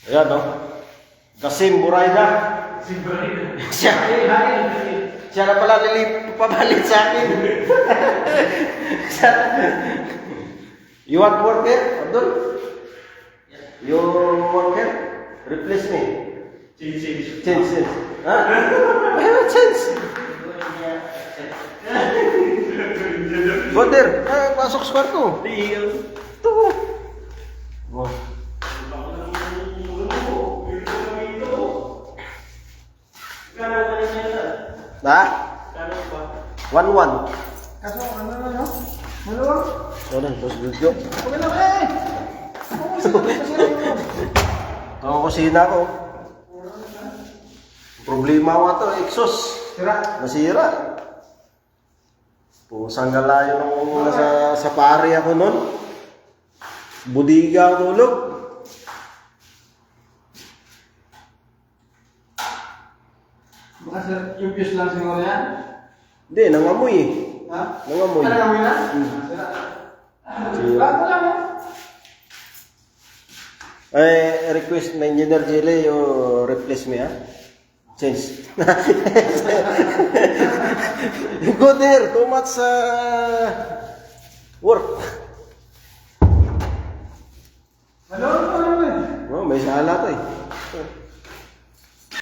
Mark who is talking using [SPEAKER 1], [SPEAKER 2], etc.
[SPEAKER 1] Ayan, no? Kasim Buraida. siya, siya na pala papalit sa akin. You want worker, Abdul? You worker? Replace me. Change. Ha? I have a chance. Go there. Pasok sa kwarto. Ito. Oh. Ha? 1-1.
[SPEAKER 2] Kaso ano na no? Maluwag.
[SPEAKER 1] So na, tapos video.
[SPEAKER 2] Okay na eh.
[SPEAKER 1] Ang kusina ko. Problema ko ito, exhaust.
[SPEAKER 2] Tira.
[SPEAKER 1] Nasira. Pusang galayo nung nasa sa pari ako nun. Budiga ako tulog.
[SPEAKER 2] Baka sir, yung fuse lang siguro yan.
[SPEAKER 1] Hindi, nangamoy eh.
[SPEAKER 2] Ha?
[SPEAKER 1] Nangamoy.
[SPEAKER 2] Ano namin na? Sira. Bago lang eh.
[SPEAKER 1] Eh, request na Engineer Jelly o replace me, ha? Change. Go there, too much